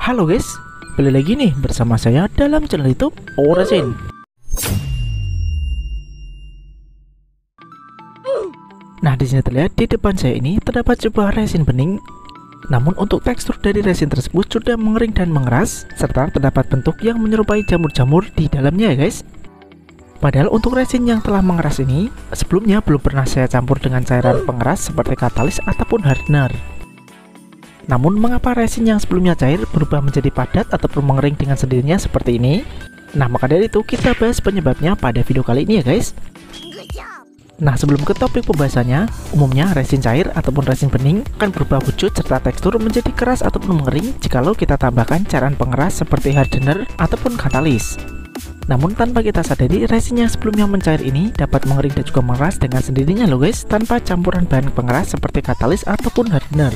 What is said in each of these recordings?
Halo guys, kembali lagi nih bersama saya dalam channel YouTube Resin. Nah, di sini terlihat di depan saya ini terdapat sebuah resin bening. Namun untuk tekstur dari resin tersebut sudah mengering dan mengeras, serta terdapat bentuk yang menyerupai jamur-jamur di dalamnya ya guys. Padahal untuk resin yang telah mengeras ini, sebelumnya belum pernah saya campur dengan cairan pengeras seperti katalis ataupun hardener. Namun mengapa resin yang sebelumnya cair berubah menjadi padat ataupun mengering dengan sendirinya seperti ini? Nah, maka dari itu kita bahas penyebabnya pada video kali ini ya guys. Nah, sebelum ke topik pembahasannya, umumnya resin cair ataupun resin bening akan berubah wujud serta tekstur menjadi keras ataupun mengering jikalau kita tambahkan cairan pengeras seperti hardener ataupun katalis. Namun tanpa kita sadari, resin yang sebelumnya mencair ini dapat mengering dan juga mengeras dengan sendirinya loh guys, tanpa campuran bahan pengeras seperti katalis ataupun hardener.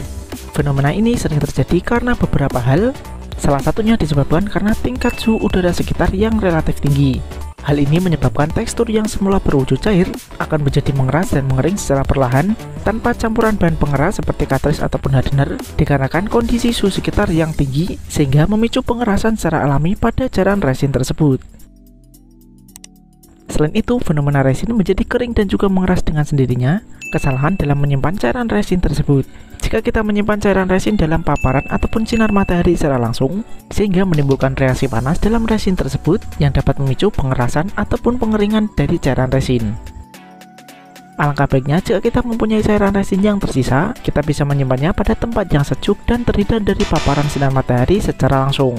Fenomena ini sering terjadi karena beberapa hal, salah satunya disebabkan karena tingkat suhu udara sekitar yang relatif tinggi. Hal ini menyebabkan tekstur yang semula berwujud cair akan menjadi mengeras dan mengering secara perlahan tanpa campuran bahan pengeras seperti katalis ataupun hardener, dikarenakan kondisi suhu sekitar yang tinggi sehingga memicu pengerasan secara alami pada cairan resin tersebut. Selain itu, fenomena resin menjadi kering dan juga mengeras dengan sendirinya. Kesalahan dalam menyimpan cairan resin tersebut. Jika kita menyimpan cairan resin dalam paparan ataupun sinar matahari secara langsung, sehingga menimbulkan reaksi panas dalam resin tersebut yang dapat memicu pengerasan ataupun pengeringan dari cairan resin. Alangkah baiknya jika kita mempunyai cairan resin yang tersisa, kita bisa menyimpannya pada tempat yang sejuk dan terhindar dari paparan sinar matahari secara langsung.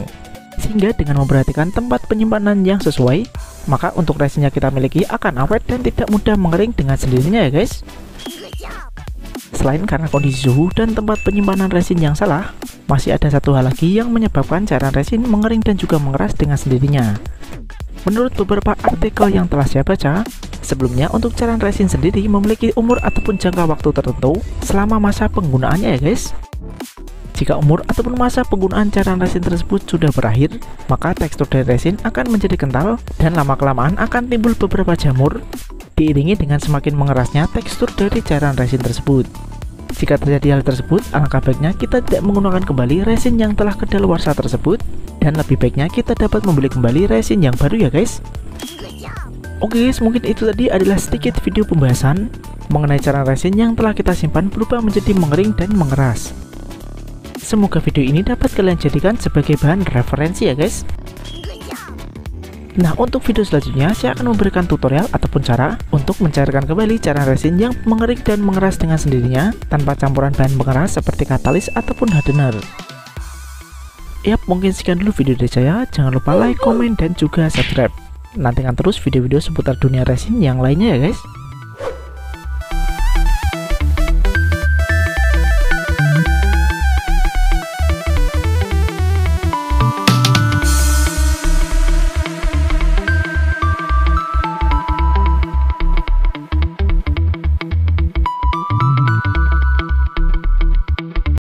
Sehingga dengan memperhatikan tempat penyimpanan yang sesuai, maka untuk resin yang kita miliki akan awet dan tidak mudah mengering dengan sendirinya ya guys. Selain karena kondisi suhu dan tempat penyimpanan resin yang salah, masih ada satu hal lagi yang menyebabkan cairan resin mengering dan juga mengeras dengan sendirinya. Menurut beberapa artikel yang telah saya baca, sebelumnya untuk cairan resin sendiri memiliki umur ataupun jangka waktu tertentu selama masa penggunaannya ya guys. Jika umur ataupun masa penggunaan cairan resin tersebut sudah berakhir, maka tekstur dari resin akan menjadi kental dan lama-kelamaan akan timbul beberapa jamur, diiringi dengan semakin mengerasnya tekstur dari cairan resin tersebut. Jika terjadi hal tersebut, alangkah baiknya kita tidak menggunakan kembali resin yang telah kedaluarsa tersebut, dan lebih baiknya kita dapat membeli kembali resin yang baru ya guys. Oke guys, mungkin itu tadi adalah sedikit video pembahasan mengenai cairan resin yang telah kita simpan berubah menjadi mengering dan mengeras. Semoga video ini dapat kalian jadikan sebagai bahan referensi ya guys. Nah, untuk video selanjutnya saya akan memberikan tutorial ataupun cara untuk mencairkan kembali cairan resin yang mengering dan mengeras dengan sendirinya tanpa campuran bahan pengeras seperti katalis ataupun hardener. Yap, mungkin sekian dulu video dari saya. Jangan lupa like, komen, dan juga subscribe. Nantikan terus video-video seputar dunia resin yang lainnya ya guys.